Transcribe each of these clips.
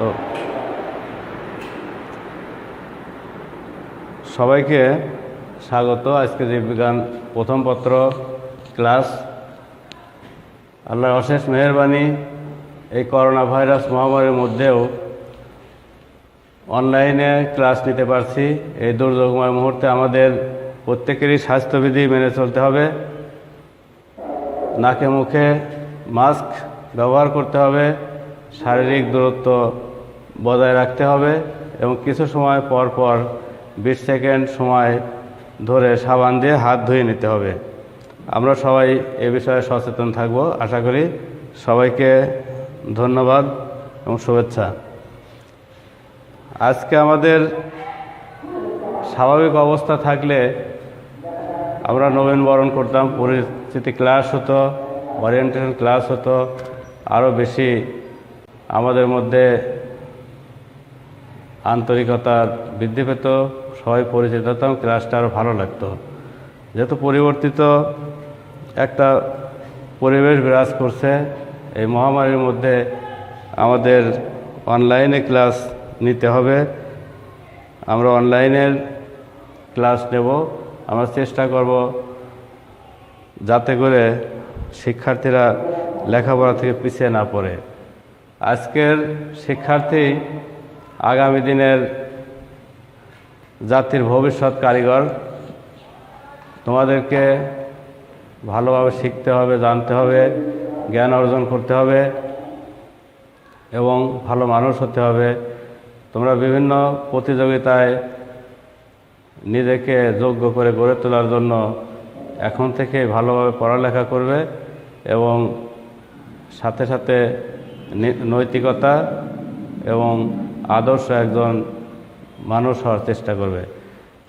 তো সবাইকে স্বাগত। আজকে জীববিজ্ঞান প্রথম পত্র ক্লাস। আল্লাহর অশেষ মেহেরবানি, এই করোনা ভাইরাস মহামারীর মধ্যেও অনলাইনে ক্লাস নিতে পারছি। এই দুর্যোগময় মুহূর্তে আমাদের প্রত্যেকেরই স্বাস্থ্যবিধি মেনে চলতে হবে। নাকে মুখে মাস্ক ব্যবহার করতে হবে, শারীরিক দূরত্ব বজায় রাখতে হবে এবং কিছু সময় পর পর 20 সেকেন্ড সময় ধরে সাবান দিয়ে হাত ধুয়ে নিতে হবে। আমরা সবাই এ বিষয়ে সচেতন থাকব, আশা করি। সবাইকে ধন্যবাদ এবং শুভেচ্ছা। আজকে আমাদের স্বাভাবিক অবস্থা থাকলে আমরা নবীনবরণ করতাম, পরিচিতি ক্লাস হতো, ওরিয়েন্টেশন ক্লাস হতো, আরও বেশি আমাদের মধ্যে আন্তরিকতা বৃদ্ধি পেত, সবাই পরিচিত হতাম, ক্লাসটা আরও ভালো লাগতো। যেহেতু পরিবর্তিত একটা পরিবেশ বিরাজ করছে, এই মহামারীর মধ্যে আমাদের অনলাইনে ক্লাস নিতে হবে। আমরা অনলাইনের ক্লাস নেব। আমরা চেষ্টা করব যাতে করে শিক্ষার্থীরা লেখাপড়া থেকে পিছিয়ে না পড়ে। আজকের শিক্ষার্থী আগামী দিনের জাতির ভবিষ্যৎ কারিগর। তোমাদেরকে ভালোভাবে শিখতে হবে, জানতে হবে, জ্ঞান অর্জন করতে হবে এবং ভালো মানুষ হতে হবে। তোমরা বিভিন্ন প্রতিযোগিতায় নিজেকে যোগ্য করে গড়ে তোলার জন্য এখন থেকে ভালোভাবে পড়ালেখা করবে এবং সাথে সাথে নৈতিকতা এবং আদর্শ একজন মানুষ হওয়ার চেষ্টা করবে।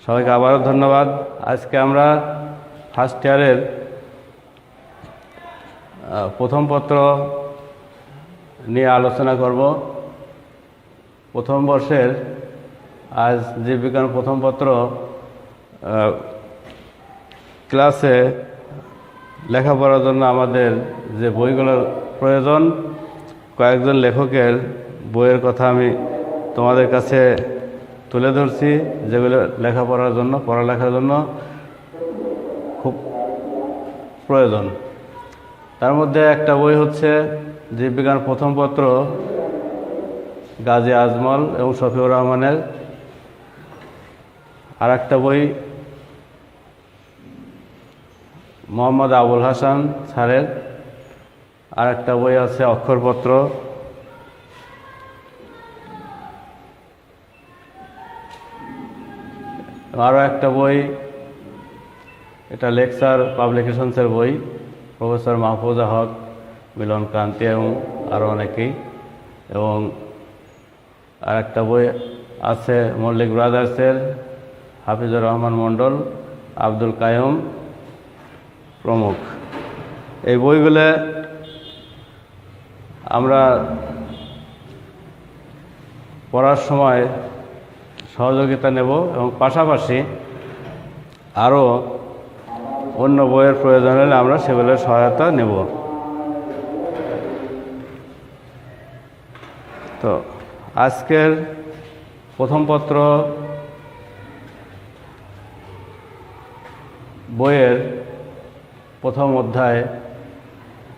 সবাইকে আবারও ধন্যবাদ। আজকে আমরা ফার্স্ট ইয়ারের প্রথম পত্র নিয়ে আলোচনা করব। প্রথম বর্ষের আজ জীববিজ্ঞান প্রথম পত্র ক্লাসে লেখাপড়ার জন্য আমাদের যে বইগুলোর প্রয়োজন, কয়েকজন লেখকের বইয়ের কথা আমি তোমাদের কাছে তুলে ধরছি, যেগুলো লেখাপড়ার জন্য, পড়ালেখার জন্য খুব প্রয়োজন। তার মধ্যে একটা বই হচ্ছে জীববিজ্ঞান প্রথম পত্র, গাজী আজমল এবং শফিউর রহমানের। আর একটা বই মোহাম্মদ আবুল হাসান স্যারের। আর একটা বই আছে অক্ষরপত্র। আরও একটা বই, এটা লেকচার পাবলিকেশনসের বই, প্রফেসর মাহফুজা হক, মিলন কান্তি এবং আরও অনেকেই। এবং আর একটা বই আছে মল্লিক ব্রাদার্সের, হাফিজুর রহমান মণ্ডল, আব্দুল কায়ুম প্রমুখ। এই বইগুলো আমরা পড়ার সময় সহযোগিতা নেব এবং পাশাপাশি আরও অন্য বইয়ের প্রয়োজন হলে আমরা সেগুলোর সহায়তা নেব। তো আজকের প্রথম পত্র বইয়ের প্রথম অধ্যায়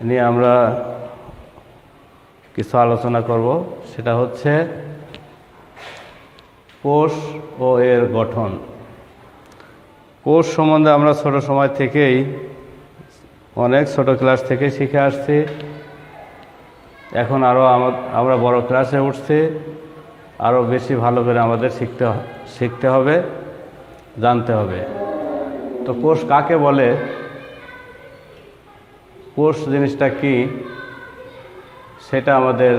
নিয়ে আমরা কিছু আলোচনা করব। সেটা হচ্ছে কোষ ও এর গঠন। কোষ সম্বন্ধে আমরা ছোট সময় থেকেই, অনেক ছোট ক্লাস থেকে শিখে আসছি। এখন আরও আমরা বড় ক্লাসে উঠছি, আরও বেশি ভালো করে আমাদের শিখতে হবে, জানতে হবে। তো কোষ কাকে বলে, কোষ জিনিসটা কি, সেটা আমাদের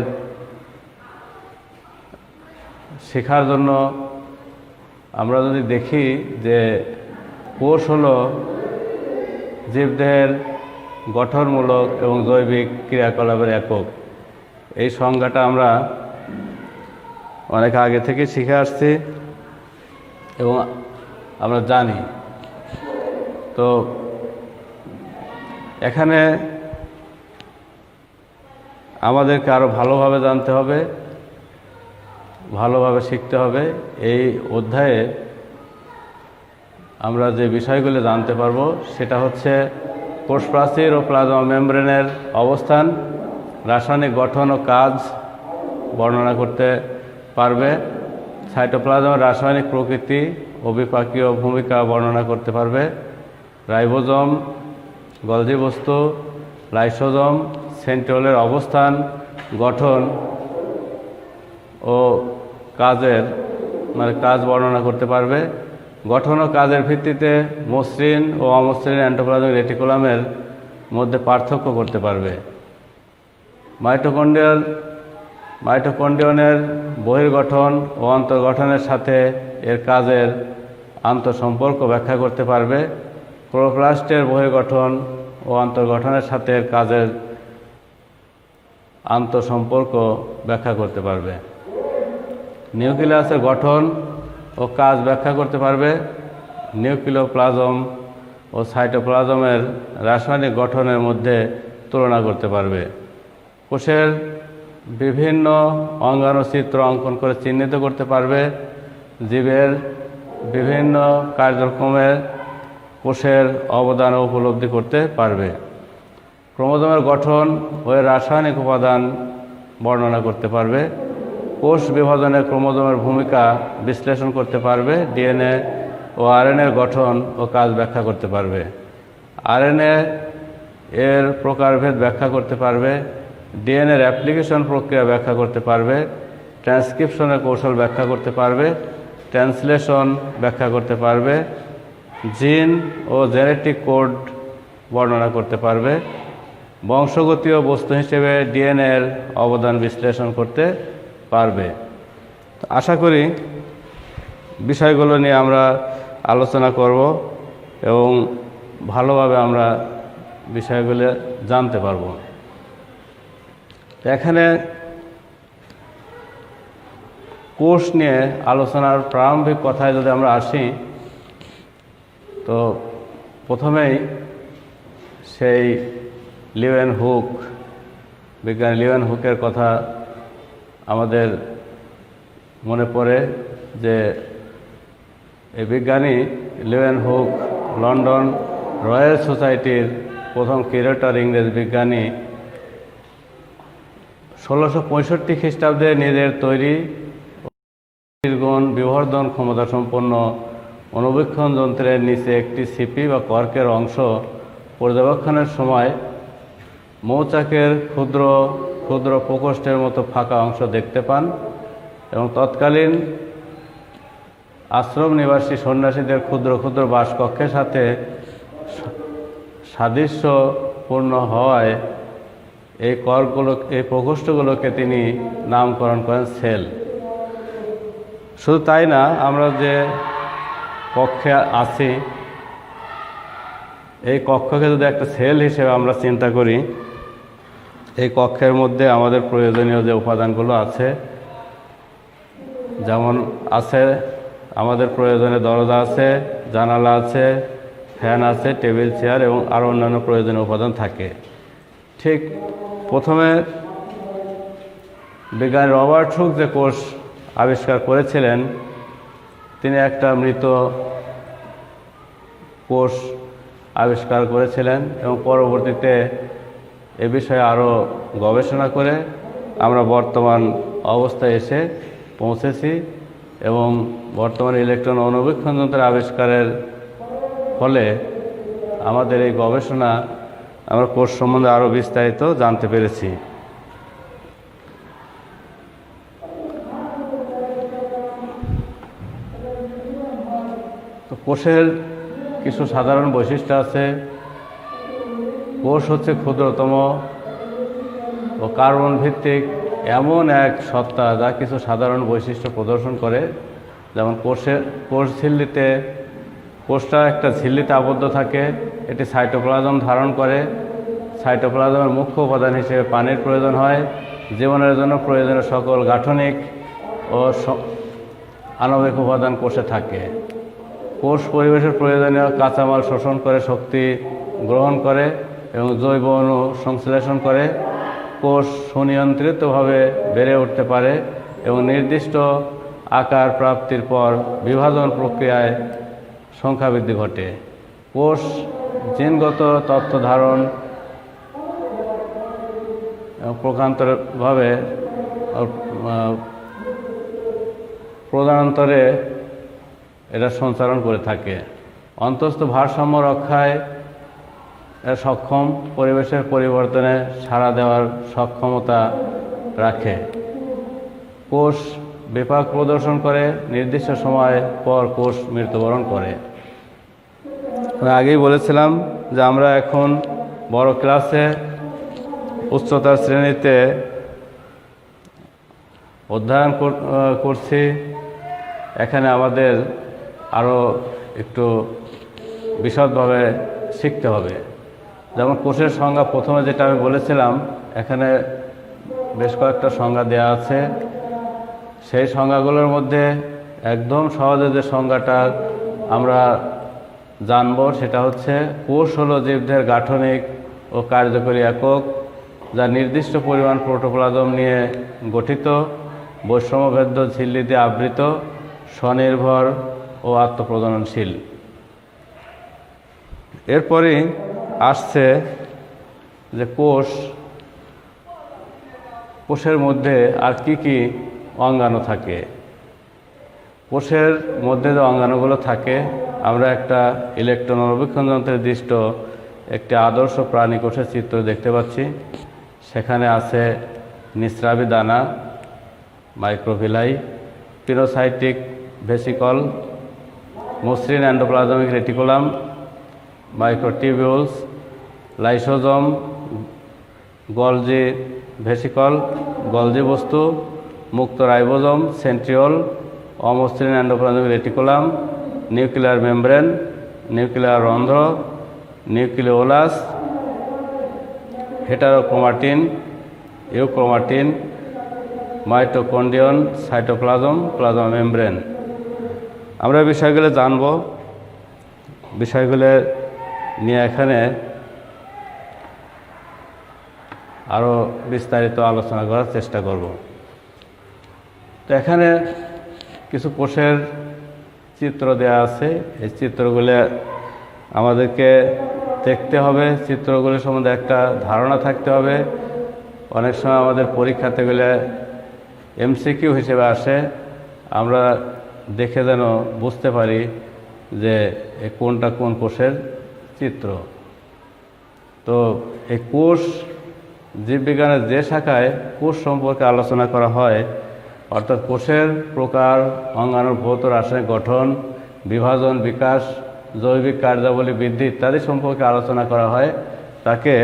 শেখার জন্য আমরা যদি দেখি যে কোষ হলো জীবদেহের গঠনমূলক এবং জৈবিক ক্রিয়াকলাপের একক। এই সংজ্ঞাটা আমরা অনেক আগে থেকে শিখে আসছি এবং আমরা জানি। তো এখানে আমাদেরকে আরও ভালোভাবে জানতে হবে ভালোভাবে শিখতে হবে। এই অধ্যায়ে আমরা যে বিষয়গুলো জানতে পারবো সেটা হচ্ছে কোষ প্রাচীর ও প্লাজমা মেমব্রেনের অবস্থান, রাসায়নিক গঠন ও কাজ বর্ণনা করতে পারবে, সাইটোপ্লাজমের রাসায়নিক প্রকৃতি ও বিপাকীয় ভূমিকা বর্ণনা করতে পারবে, রাইবোজোম, গলজি বস্তু, লাইসোজোম, সেন্ট্রিওলের অবস্থান, গঠন ও কাজ বর্ণনা করতে পারবে। গঠন ও কাজের ভিত্তিতে মসৃণ ও অমসৃণ এন্ডোপ্লাজমিক রেটিকুলামের মধ্যে পার্থক্য করতে পারবে। মাইটোকন্ড্রিয়নের বহির্গঠন ও অন্তর্গঠনের সাথে এর কাজের আন্তঃসম্পর্ক ব্যাখ্যা করতে পারবে। ক্লোরোপ্লাস্টের বহির্গঠন ও অন্তর্গঠনের সাথে এর কাজের আন্তঃসম্পর্ক ব্যাখ্যা করতে পারবে। নিউক্লিয়াসের গঠন ও কাজ ব্যাখ্যা করতে পারবে। নিউক্লিওপ্লাজম ও সাইটোপ্লাজমের রাসায়নিক গঠনের মধ্যে তুলনা করতে পারবে। কোষের বিভিন্ন অঙ্গাণুচিত্র অঙ্কন করে চিহ্নিত করতে পারবে। জীবের বিভিন্ন কার্যক্রমে কোষের অবদান উপলব্ধি করতে পারবে। ক্রোমোজোমের গঠন ও এর রাসায়নিক উপাদান বর্ণনা করতে পারবে। কোষ বিভাজনে ক্রোমোজোমের ভূমিকা বিশ্লেষণ করতে পারবে। ডিএনএ ও আরএনএর গঠন ও কাজ ব্যাখ্যা করতে পারবে। আরএনএ এর প্রকারভেদ ব্যাখ্যা করতে পারবে। ডিএনএর অ্যাপ্লিকেশন প্রক্রিয়া ব্যাখ্যা করতে পারবে। ট্রান্সক্রিপশনের কৌশল ব্যাখ্যা করতে পারবে। ট্রান্সলেশন ব্যাখ্যা করতে পারবে। জিন ও জেনেটিক কোড বর্ণনা করতে পারবে। বংশগতীয় বস্তু হিসেবে ডিএনএর অবদান বিশ্লেষণ করতে পারবে। আশা করি বিষয়গুলো নিয়ে আমরা আলোচনা করব এবং ভালোভাবে আমরা বিষয়গুলো জানতে পারব। এখানে কোষ নিয়ে আলোচনার প্রারম্ভিক কথায় যদি আমরা আসি, তো প্রথমেই সেই বিজ্ঞানী লিউয়েনহুকের কথা আমাদের মনে পড়ে যে এই বিজ্ঞানী লিউয়েনহুক লন্ডন রয়্যাল সোসাইটির প্রথম কিউরেটর ইংরেজ বিজ্ঞানী। 1665 খ্রিস্টাব্দে নিজের তৈরি গুণ বিবর্ধন ক্ষমতা সম্পন্ন অনুবীক্ষণ যন্ত্রের নিচে একটি সিপি বা কর্কের অংশ পর্যবেক্ষণের সময় মৌচাকের ক্ষুদ্র ক্ষুদ্র প্রকোষ্ঠের মতো ফাঁকা অংশ দেখতে পান এবং তৎকালীন আশ্রম নিবাসী সন্ন্যাসীদের ক্ষুদ্র ক্ষুদ্র বাসকক্ষের সাথে সাদৃশ্যপূর্ণ হওয়ায় এই প্রকোষ্ঠগুলোকে তিনি নামকরণ করেন সেল। শুধু তাই না, আমরা যে কক্ষে আছি এই কক্ষকে যদি একটা সেল হিসেবে আমরা চিন্তা করি, এই কক্ষের মধ্যে আমাদের প্রয়োজনীয় যে উপাদানগুলো আছে, যেমন আছে আমাদের প্রয়োজনীয় দরজা আছে, জানালা আছে, ফ্যান আছে, টেবিল চেয়ার এবং আরও অন্যান্য প্রয়োজনীয় উপাদান থাকে। ঠিক প্রথমে বিজ্ঞানী রবার্ট হুক যে কোষ আবিষ্কার করেছিলেন, তিনি একটা মৃত কোষ আবিষ্কার করেছিলেন এবং পরবর্তীতে এ বিষয়ে আরও গবেষণা করে আমরা বর্তমান অবস্থায় এসে পৌঁছেছি এবং বর্তমানে ইলেকট্রন অনুবীক্ষণ যন্ত্রের আবিষ্কারের ফলে আমাদের এই গবেষণা আমরা কোষ সম্বন্ধে আরও বিস্তারিত জানতে পেরেছি। তো কোষের কিছু সাধারণ বৈশিষ্ট্য আছে। কোষ হচ্ছে ক্ষুদ্রতম ও কার্বন ভিত্তিক এমন এক সত্তা যা কিছু সাধারণ বৈশিষ্ট্য প্রদর্শন করে। যেমন কোষ ঝিল্লিতে, কোষটা একটা ঝিল্লিতে আবদ্ধ থাকে, এটি সাইটোপ্লাজম ধারণ করে। সাইটোপ্লাজমের মুখ্য উপাদান হিসেবে পানির প্রয়োজন হয়। জীবনের জন্য প্রয়োজনীয় সকল গাঠনিক ও আণবিক উপাদান কোষে থাকে। কোষ পরিবেশের প্রয়োজনীয় কাঁচামাল শোষণ করে শক্তি গ্রহণ করে এবং জৈব অণু সংশ্লেষণ করে। কোষ সুনিয়ন্ত্রিতভাবে বেড়ে উঠতে পারে এবং নির্দিষ্ট আকার প্রাপ্তির পর বিভাজন প্রক্রিয়ায় সংখ্যা বৃদ্ধি ঘটে। কোষ জিনগত তথ্য ধারণ প্রকারান্তরভাবে প্রধানান্তরে এটা সঞ্চালন করে থাকে। অন্তস্থ ভারসাম্য রক্ষায় সক্ষম, পরিবেশের পরিবর্তনে সাড়া দেওয়ার সক্ষমতা রাখে। কোষ বিপাক প্রদর্শন করে, নির্দিষ্ট সময় পর কোষ মৃত্যুবরণ করে। আগেই বলেছিলাম যে আমরা এখন বড় ক্লাসে উচ্চতর শ্রেণীতে অধ্যয়ন করছি। এখানে আমাদের আরও একটু বিশদভাবে শিখতে হবে। যেমন কোষের সংজ্ঞা প্রথমে যেটা আমি বলেছিলাম, এখানে বেশ কয়েকটা সংজ্ঞা দেওয়া আছে। সেই সংজ্ঞাগুলোর মধ্যে একদম সহজে যে সংজ্ঞাটা আমরা জানব সেটা হচ্ছে, কোষ হলো জীবদেহের গাঠনিক ও কার্যকরী একক, যা নির্দিষ্ট পরিমাণ প্রোটোপ্লাজম নিয়ে গঠিত, বৈষম্যভেদ্য ঝিল্লি দিয়ে আবৃত, স্বনির্ভর ও আত্মপ্রজননশীল। এরপরই আসছে যে কোষের মধ্যে আর কি কি অঙ্গাণু থাকে। কোষের মধ্যে যে অঙ্গাণুগুলো থাকে, আমরা একটা ইলেকট্রন অণুবীক্ষণ যন্ত্রের দৃষ্ট একটি আদর্শ প্রাণী কোষের চিত্র দেখতে পাচ্ছি। সেখানে আছে নিঃস্রাবী দানা, মাইক্রোভিলাই, পিনোসাইটিক ভেসিকল, মসৃণ endoplasmic reticulum, microtubules, lysosome, Golgi vesicle, Golgi বস্তু, মুক্ত রাইবোজোম, সেন্ট্রিওল, অমসৃণ endoplasmic reticulum, nuclear membrane, nuclear রন্ধ্র, nucleolus, heterochromatin, euchromatin, mitochondrion, cytoplasm, plasma membrane. আমরা বিষয়গুলো জানব। বিষয়গুলো নিয়ে এখানে আরও বিস্তারিত আলোচনা করার চেষ্টা করব। তো এখানে কিছু কোষের চিত্র দেওয়া আছে। এই চিত্রগুলো আমাদেরকে দেখতে হবে, চিত্রগুলি সম্বন্ধে একটা ধারণা থাকতে হবে। অনেক সময় আমাদের পরীক্ষাতে গেলে এমসিকিউ হিসেবে আসে, আমরা দেখে যেন বুঝতে পারি যে কোনটা কোন কোষের চিত্র। তো এই কোষ জীববিজ্ঞানের যে শাখায় কোষ সম্পর্কে আলোচনা করা হয়, অর্থাৎ কোষের প্রকার, অঙ্গাণুর ভৌত রাসায়নিক গঠন, বিভাজন, বিকাশ, জৈবিক কার্যাবলী বৃদ্ধি ইত্যাদি সম্পর্কে আলোচনা করা হয়, তাকে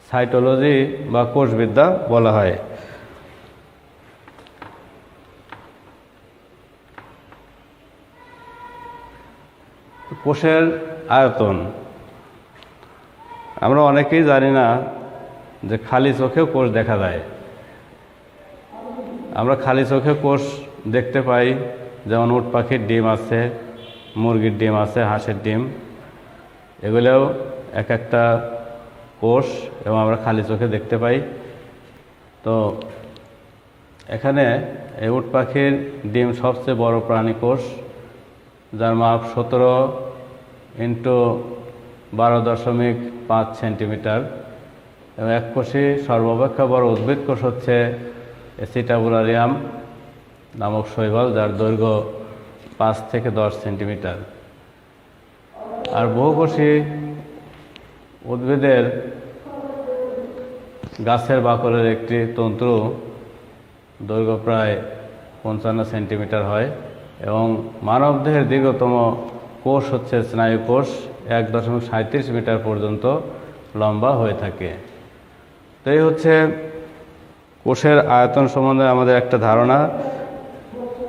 সাইটোলজি বা কোষবিদ্যা বলা হয়। কোষের আয়তন আমরা অনেকেই জানি না যে খালি চোখেও কোষ দেখা যায়। আমরা খালি চোখে কোষ দেখতে পাই, যেমন উট পাখির ডিম আছে, মুরগির ডিম আছে, হাঁসের ডিম, এগুলোও এক একটা কোষ এবং আমরা খালি চোখে দেখতে পাই। তো এখানে এই উট পাখির ডিম সবচেয়ে বড় প্রাণী কোষ, যার মাপ 17x12.5 সেন্টিমিটার এবং এক কোষী সর্বাপেক্ষা বড় উদ্ভিদ কোষ হচ্ছে অ্যাসিটাবুলারিয়াম নামক শৈবাল, যার দৈর্ঘ্য 5 থেকে 10 সেন্টিমিটার। আর বহুকোষী উদ্ভিদের গাছের বাকলের একটি তন্তু দৈর্ঘ্য প্রায় 55 সেন্টিমিটার হয় এবং মানবদেহের দীর্ঘতম কোষ হচ্ছে স্নায়ু কোষ, 1.37 মিটার পর্যন্ত লম্বা হয়ে থাকে। তো এই হচ্ছে কোষের আয়তন সম্বন্ধে আমাদের একটা ধারণা।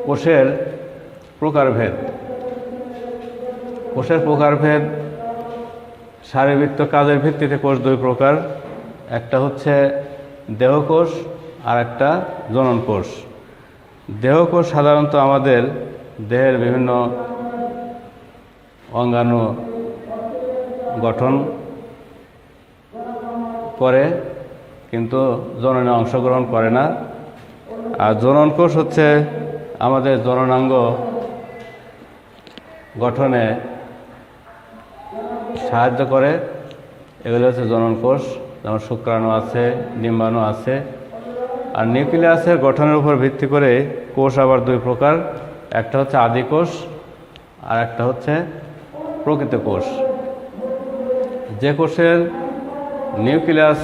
কোষের প্রকারভেদ। কোষের প্রকারভেদ শারীরবৃত্ত কাজের ভিত্তিতে কোষ দুই প্রকার, একটা হচ্ছে দেহকোষ আর একটা জনন কোষ। দেহকোষ সাধারণত আমাদের দেহের বিভিন্ন অঙ্গাণু গঠন করে, কিন্তু জননে অংশগ্রহণ করে না। আর জনন কোষ হচ্ছে আমাদের জননাঙ্গ গঠনে সাহায্য করে। এগুলো হচ্ছে জনন কোষ, যেমন শুক্রাণু আছে, ডিম্বাণু আছে। আর নিউক্লিয়াসের গঠনের উপর ভিত্তি করে কোষ আবার দুই প্রকার, একটা হচ্ছে আদি কোষ আর একটা হচ্ছে প্রকৃত কোষ। যে কোষের নিউক্লিয়াস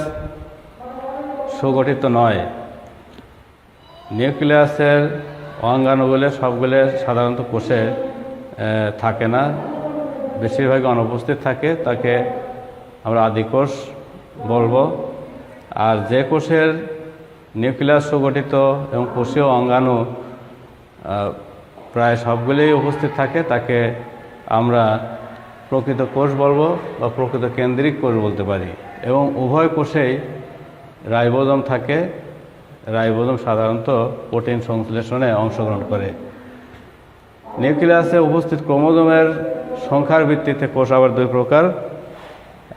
সুগঠিত নয়, নিউক্লিয়াসের অঙ্গাণুগুলো সবগুলো সাধারণত কোষে থাকে না, বেশিরভাগই অনুপস্থিত থাকে, তাকে আমরা আদি কোষ বলবো। আর যে কোষের নিউক্লিয়াস সুগঠিত এবং কোষীয় অঙ্গাণু প্রায় সবগুলোই উপস্থিত থাকে, তাকে আমরা প্রকৃত কোষ বলবো বা প্রকৃত কেন্দ্রিক কোষ বলতে পারি। এবং উভয় কোষেই রাইবোজোম থাকে। রাইবোজোম সাধারণত প্রোটিন সংশ্লেষণে অংশগ্রহণ করে। নিউক্লিয়াসে উপস্থিত ক্রোমোজোমের সংখ্যার ভিত্তিতে কোষ আবার দুই প্রকার,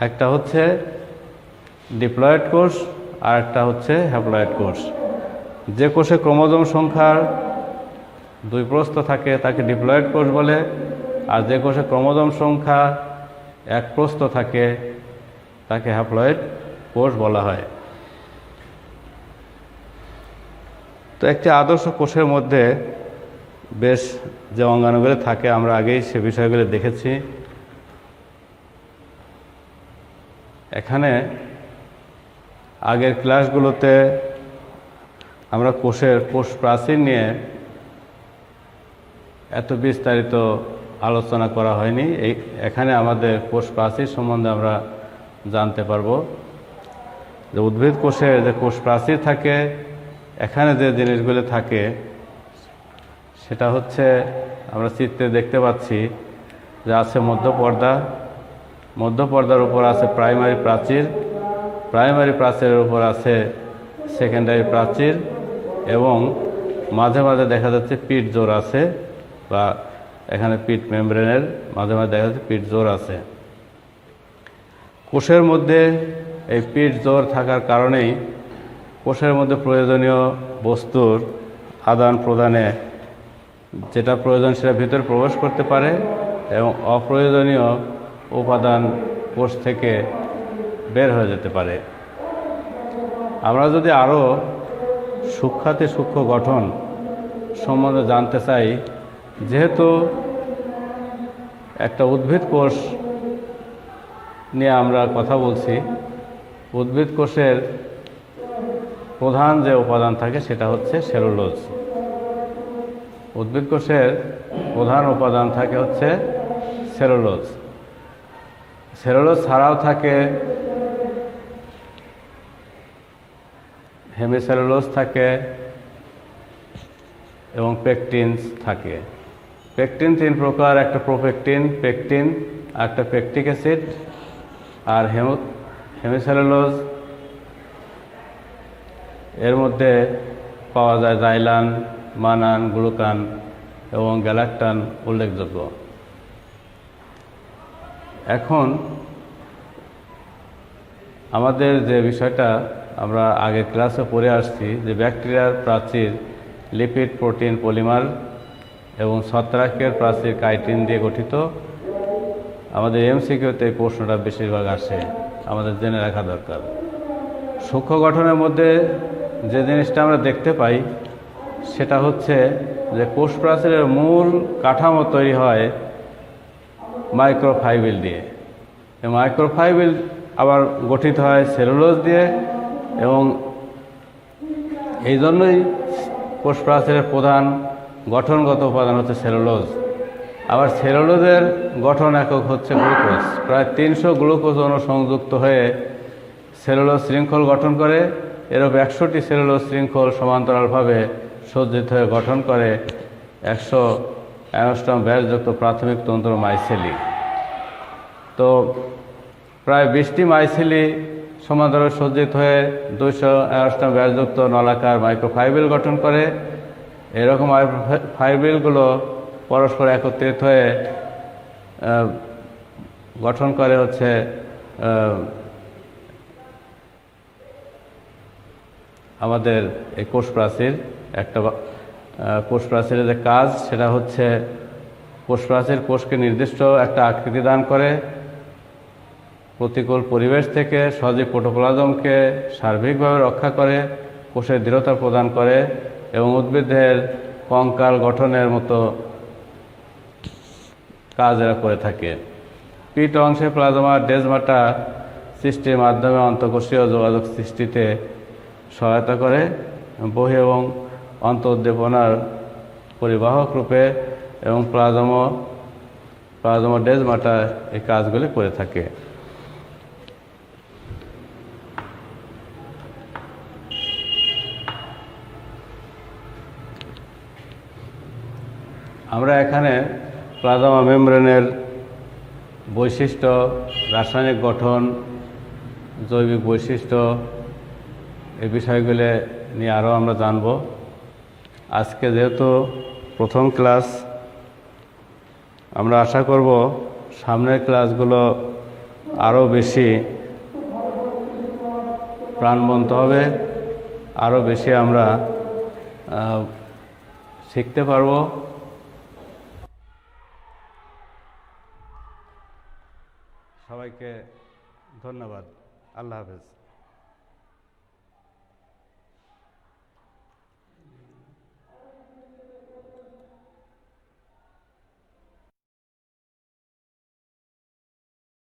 একটা হচ্ছে ডিপ্লয়েড কোষ আর একটা হচ্ছে হ্যাপ্লয়েড কোষ। যে কোষে ক্রোমোজোম সংখ্যার দুই প্রস্থ থাকে তাকে ডিপ্লয়েড কোষ বলে, আর যে কোষে ক্রোমোজোম সংখ্যা এক প্রস্থ থাকে তাকে হ্যাপ্লয়েড কোষ বলা হয়। তো একটি আদর্শ কোষের মধ্যে বেশ যে অঙ্গাণুগুলো থাকে আমরা আগেই সে বিষয়গুলো দেখেছি। এখানে আগের ক্লাসগুলোতে আমরা কোষ প্রাচীর নিয়ে এত বিস্তারিত আলোচনা করা হয়নি। এখানে আমাদের কোষ প্রাচীর সম্বন্ধে আমরা জানতে পারবো যে উদ্ভিদ কোষে যে কোষ প্রাচীর থাকে, এখানে যে জিনিসগুলো থাকে সেটা হচ্ছে আমরা চিত্রে দেখতে পাচ্ছি যে আছে মধ্যপর্দা, মধ্যপর্দার উপর আছে প্রাইমারি প্রাচীর, প্রাইমারি প্রাচীরের উপর আছে সেকেন্ডারি প্রাচীর, এবং মাঝে মাঝে দেখা যাচ্ছে পিট জোড় আছে, বা এখানে পিট মেমব্রেনের মাঝে মাঝে দেখা যাচ্ছে পিট জোড় আছে। কোষের মধ্যে এই পিট জোড় থাকার কারণেই কোষের মধ্যে প্রয়োজনীয় বস্তুর আদান প্রদানে যেটা প্রয়োজন সেটা ভিতরে প্রবেশ করতে পারে, এবং অপ্রয়োজনীয় উপাদান কোষ থেকে বের হয়ে যেতে পারে। আমরা যদি আরও সূক্ষ্মাতি সূক্ষ্ম গঠন সম্বন্ধে জানতে চাই, যেহেতু একটা উদ্ভিদ কোষ নিয়ে আমরা কথা বলছি, উদ্ভিদ কোষের প্রধান যে উপাদান থাকে সেটা হচ্ছে সেলুলোজ। উদ্ভিদ কোষের প্রধান উপাদান থাকে হচ্ছে সেলুলোজ। সেলুলোজ ছাড়াও থাকে হেমিসেলুলোজ থাকে এবং পেকটিনস থাকে। পেকটিন তিন প্রকার, একটা প্রোপেকটিন, পেকটিন, আর একটা পেকটিক অ্যাসিড। আর হেমিসেলুলোজ এর মধ্যে পাওয়া যায় জাইলান, মানান, গ্লুকান এবং গ্যালাকটান উল্লেখযোগ্য। এখন আমাদের যে বিষয়টা আমরা আগের ক্লাসে পড়ে আসছি, যে ব্যাকটেরিয়ার প্রাচীর লিপিড, প্রোটিন, পলিমার এবং ছত্রাকের প্রাচীর কাইটিন দিয়ে গঠিত। আমাদের এমসিকিউতে এই প্রশ্নটা বেশিরভাগ আসে, আমাদের জেনে রাখা দরকার। সূক্ষ্ম গঠনের মধ্যে যে জিনিসটা আমরা দেখতে পাই সেটা হচ্ছে যে কোষ প্রাচীরের মূল কাঠামো তৈরি হয় মাইক্রোফাইবিল দিয়ে। এই মাইক্রোফাইবিল আবার গঠিত হয় সেলুলোজ দিয়ে, এবং এই জন্যই কোষ প্রাচীরের প্রধান গঠনগত উপাদান হচ্ছে সেলুলোজ। আবার সেলুলোজের গঠন একক হচ্ছে গ্লুকোজ। প্রায় 300 গ্লুকোজ অণু সংযুক্ত হয়ে সেলুলোজ শৃঙ্খল গঠন করে। এরূপ 100টি সেলুলোজ শৃঙ্খল সমান্তরালভাবে সজ্জিত হয়ে গঠন করে 100 অ্যাংস্ট্রম ব্যাসযুক্ত প্রাথমিক তন্ত্র মাইসেলি। তো প্রায় 20টি মাইসেলি সমান্তরাল সজ্জিত হয়ে 200 অ্যাংস্ট্রম ব্যাসযুক্ত নলাকার মাইক্রোফাইবিল গঠন করে। এরকম মাইক্রোফাইবিলগুলো পরস্পর একত্রিত হয়ে গঠন করে হচ্ছে আমাদের এই কোষ প্রাচীর। একটা কোষ প্রাচীরের যে কাজ সেটা হচ্ছে কোষ প্রাচীর কোষকে নির্দিষ্ট একটা আকৃতি দান করে, প্রতিকূল পরিবেশ থেকে সজীব প্রোটোপ্লাজমকে সার্বিকভাবে রক্ষা করে, কোষের দৃঢ়তা প্রদান করে এবং উদ্ভিদের কঙ্কাল গঠনের মতো কাজ এরা করে থাকে। পিঠ অংশে প্লাজমা ডেজমাটা সৃষ্টির মাধ্যমে অন্তঃকোষীয় যোগাযোগ সৃষ্টিতে সহায়তা করে, বহি এবং অন্তঃউদ্দীপনার পরিবাহক রূপে এবং প্লাজমা ডেজমাটা এই কাজগুলি করে থাকে। আমরা এখানে প্লাজমা মেমব্রেনের বৈশিষ্ট্য, রাসায়নিক গঠন, জৈবিক বৈশিষ্ট্য এই বিষয়গুলো নিয়ে আরও আমরা জানব। আজকে যেহেতু প্রথম ক্লাস, আমরা আশা করব সামনের ক্লাসগুলো আরও বেশি প্রাণবন্ত হবে, আরও বেশি আমরা শিখতে পারব। সবাইকে ধন্যবাদ। আল্লাহ হাফেজ।